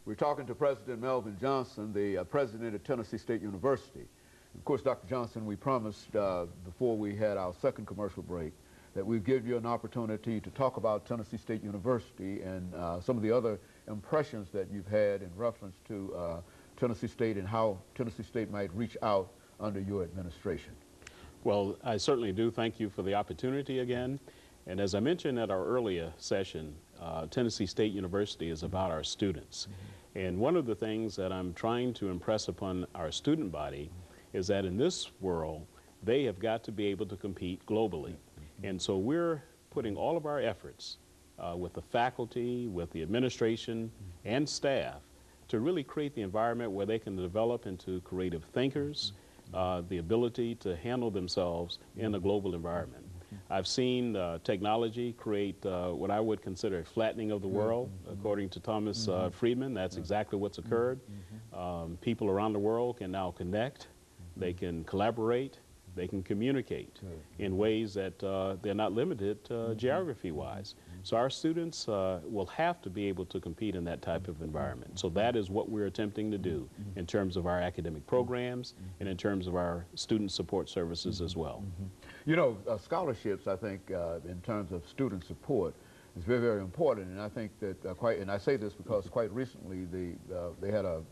We're talking to President Melvin Johnson, the president of Tennessee State University. Of course, Dr. Johnson, we promised before we had our second commercial break that we'd give you an opportunity to talk about Tennessee State University and some of the other impressions that you've had in reference to Tennessee State and how Tennessee State might reach out under your administration. Well, I certainly do thank you for the opportunity again. And as I mentioned at our earlier session, Tennessee State University is about our students. And one of the things that I'm trying to impress upon our student body is that in this world, they have got to be able to compete globally. And so we're putting all of our efforts with the faculty, with the administration, and staff to really create the environment where they can develop into creative thinkers, the ability to handle themselves in a global environment. I've seen technology create what I would consider a flattening of the world. According to Thomas Friedman, that's exactly what's occurred. People around the world can now connect, they can collaborate, they can communicate in ways that they're not limited geography-wise. So our students will have to be able to compete in that type of environment. So that is what we're attempting to do in terms of our academic programs and in terms of our student support services as well. You know, scholarships, I think, in terms of student support is very, very important. And I think that and I say this because quite recently they had a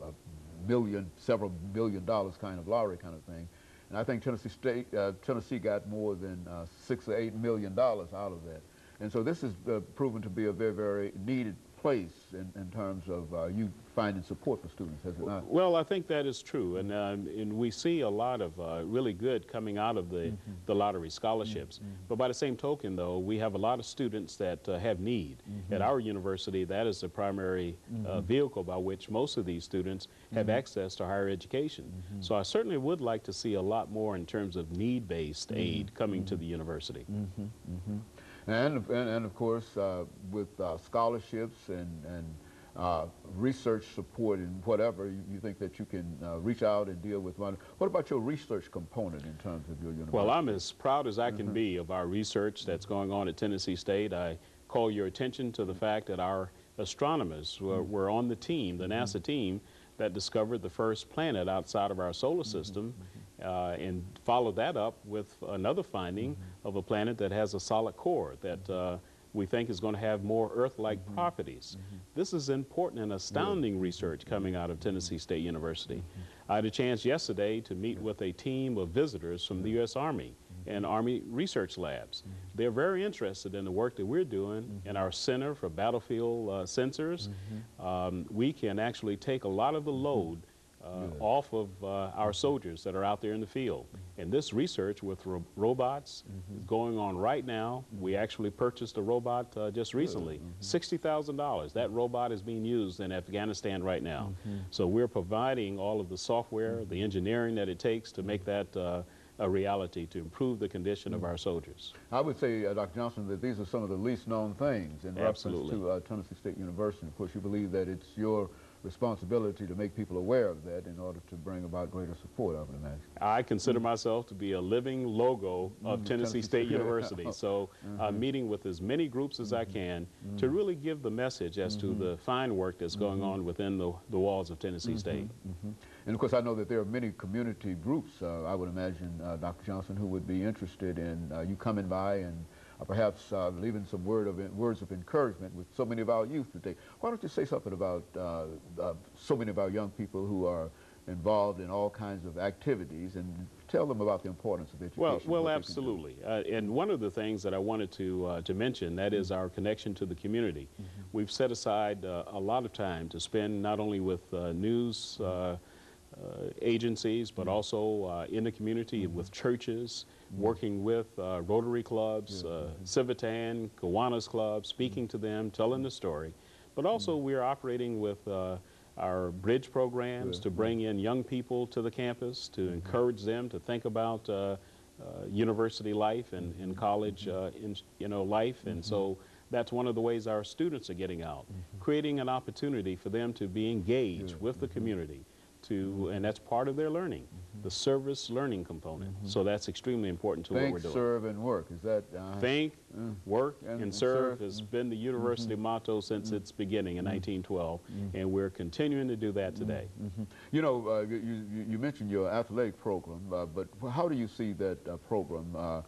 several $1 billion kind of lottery kind of thing. And I think Tennessee got more than $6 or $8 million out of that. And so this is proven to be a very, very needed place in terms of you finding support for students, has it not? Well, I think that is true. And we see a lot of really good coming out of the lottery scholarships. But by the same token, though, we have a lot of students that have need. At our university, that is the primary vehicle by which most of these students have access to higher education. So I certainly would like to see a lot more in terms of need-based aid coming to the university. And of course, with scholarships and research support and whatever, you think that you can reach out and deal with one. What about your research component in terms of your university? Well, I'm as proud as I can be of our research that's going on at Tennessee State. I call your attention to the fact that our astronomers were on the team, the NASA team, that discovered the first planet outside of our solar system, and followed that up with another finding of a planet that has a solid core that we think is going to have more Earth-like properties. This is important and astounding research coming out of Tennessee State University. I had a chance yesterday to meet with a team of visitors from the U.S. Army and Army research labs. They're very interested in the work that we're doing in our Center for Battlefield Sensors. We can actually take a lot of the load off of our soldiers that are out there in the field. And this research with robots is going on right now. We actually purchased a robot just recently, $60,000. That robot is being used in Afghanistan right now. So we're providing all of the software, the engineering that it takes to make that a reality, to improve the condition of our soldiers. I would say, Dr. Johnson, that these are some of the least known things in reference to Tennessee State University. Of course, you believe that it's your responsibility to make people aware of that in order to bring about greater support, I would imagine. I consider myself to be a living logo of Tennessee State University. So I'm meeting with as many groups as I can to really give the message as to the fine work that's going on within the walls of Tennessee State. And of course, I know that there are many community groups, I would imagine, Dr. Johnson, who would be interested in you coming by and perhaps leaving some words of encouragement with so many of our youth today. Why don't you say something about so many of our young people who are involved in all kinds of activities and tell them about the importance of education? Well, absolutely. And one of the things that I wanted to mention, that is our connection to the community. We've set aside a lot of time to spend not only with news agencies, but also in the community with churches, working with Rotary clubs, Civitan, Kiwanis clubs, speaking to them, telling the story. But also we're operating with our bridge programs to bring in young people to the campus, to encourage them to think about university life and college life. And so that's one of the ways our students are getting out, creating an opportunity for them to be engaged with the community, to, and that's part of their learning, the service learning component. So that's extremely important to what we're doing. Think, serve, and work. Is that? Think, work, and serve has Mm-hmm. been the university motto since its beginning in 1912, and we're continuing to do that today. You know, you mentioned your athletic program, but how do you see that program?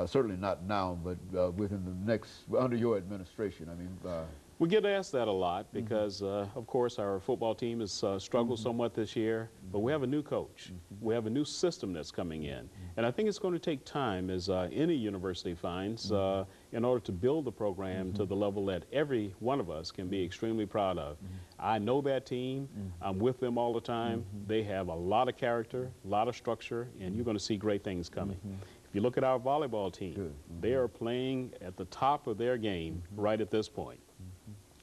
Certainly not now, but within the next, under your administration. I mean, we get asked that a lot because, of course, our football team has struggled somewhat this year, but we have a new coach. We have a new system that's coming in. And I think it's going to take time, as any university finds, in order to build the program to the level that every one of us can be extremely proud of. I know that team. I'm with them all the time. They have a lot of character, a lot of structure, and you're going to see great things coming. If you look at our volleyball team, they are playing at the top of their game right at this point.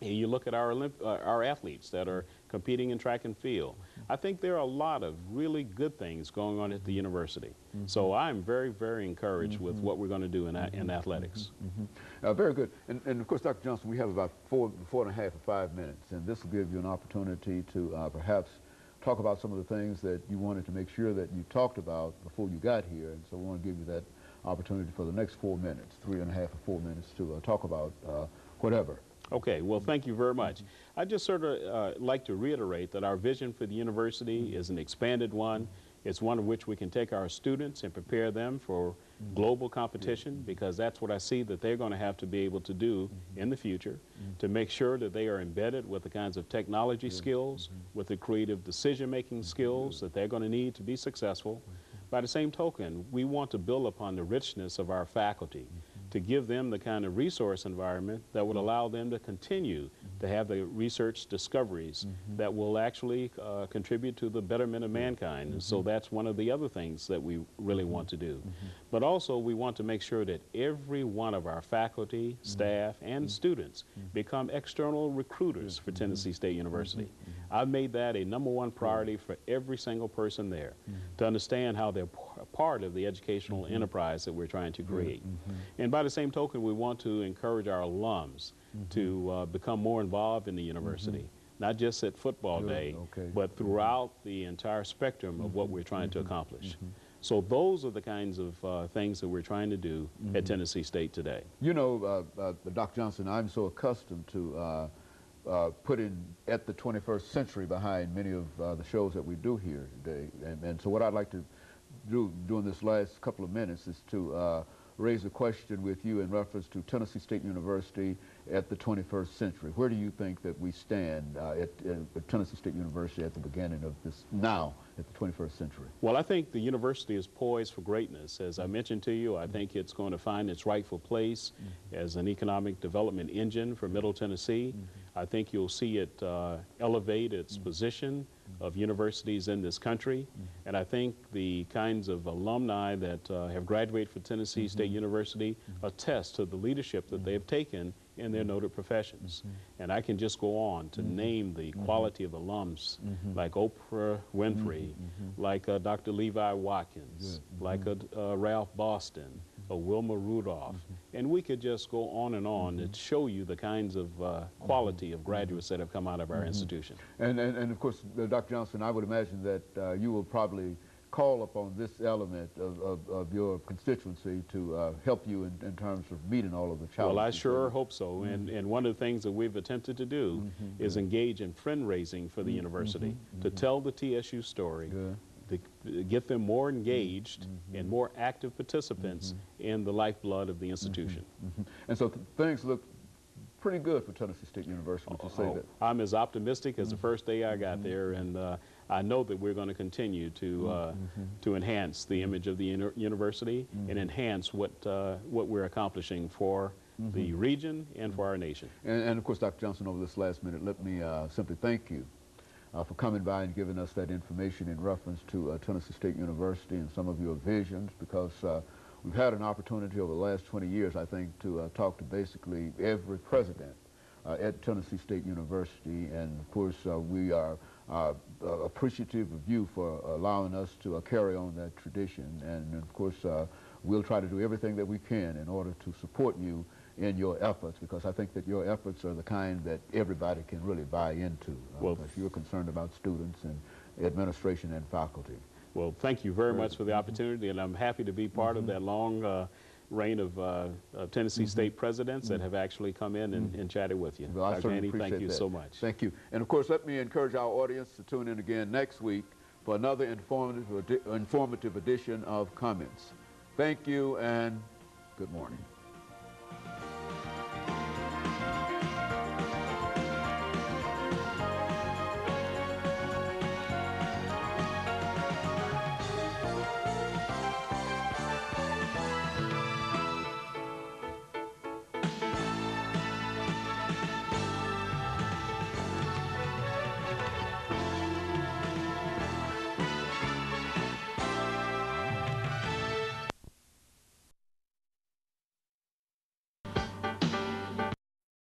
And you look at our athletes that are competing in track and field. I think there are a lot of really good things going on at the university. So I'm very, very encouraged with what we're going to do in athletics. Very good. And of course, Dr. Johnson, we have about four and a half or 5 minutes, and this will give you an opportunity to perhaps talk about some of the things that you wanted to make sure that you talked about before you got here. And so we want to give you that opportunity for the next 4 minutes, 3.5 or 4 minutes, to talk about whatever. Okay, well, thank you very much. I just sort of like to reiterate that our vision for the university is an expanded one. It's one of which we can take our students and prepare them for global competition, because that's what I see that they're going to have to be able to do in the future, to make sure that they are embedded with the kinds of technology skills, with the creative decision-making skills that they're going to need to be successful. By the same token, we want to build upon the richness of our faculty, to give them the kind of resource environment that would allow them to continue to have the research discoveries that will actually contribute to the betterment of mankind. And so that's one of the other things that we really want to do. But also we want to make sure that every one of our faculty, staff, and students become external recruiters for Tennessee State University. I've made that a #1 priority for every single person there, to understand how they're part of the educational enterprise that we're trying to create. And by the same token, we want to encourage our alums to become more involved in the university, not just at football day, but throughout the entire spectrum of what we're trying to accomplish. So those are the kinds of things that we're trying to do at Tennessee State today. You know, Dr. Johnson, I'm so accustomed to putting at the 21st century behind many of the shows that we do here today. And so what I'd like to do during this last couple of minutes is to raise a question with you in reference to Tennessee State University at the 21st century. Where do you think that we stand at Tennessee State University at the beginning of this, now at the 21st century? Well, I think the university is poised for greatness. As I mentioned to you, I think it's going to find its rightful place as an economic development engine for Middle Tennessee. I think you'll see it elevate its position of universities in this country. And I think the kinds of alumni that have graduated from Tennessee State University attest to the leadership that they've taken in their noted professions. And I can just go on to name the quality of alums like Oprah Winfrey, like Dr. Levi Watkins, like Ralph Boston, Wilma Rudolph. And we could just go on and show you the kinds of quality of graduates that have come out of our institution. And of course, Dr. Johnson, I would imagine that you will probably call upon this element of your constituency to help you in terms of meeting all of the challenges. Well, I sure hope so. And one of the things that we've attempted to do is engage in friend raising for the university, to tell the TSU story, to get them more engaged and more active participants in the lifeblood of the institution. And so things look pretty good for Tennessee State University, would you say that? I'm as optimistic as the first day I got there, and I know that we're going to continue to enhance the image of the university and enhance what we're accomplishing for the region and for our nation. And of course, Dr. Johnson, over this last minute, let me simply thank you for coming by and giving us that information in reference to Tennessee State University and some of your visions, because we've had an opportunity over the last 20 years, I think, to talk to basically every president at Tennessee State University. And of course, we are appreciative of you for allowing us to carry on that tradition. And of course, we'll try to do everything that we can in order to support you in your efforts, because I think that your efforts are the kind that everybody can really buy into. Well, if you're concerned about students and administration and faculty. Well, thank you very much for the opportunity, and I'm happy to be part of that long reign of Tennessee State presidents that have actually come in and chatted with you. Well, I Dr. certainly Haney, appreciate thank you that. so much. Thank you. And of course, let me encourage our audience to tune in again next week for another informative edition of Comments. Thank you and good morning.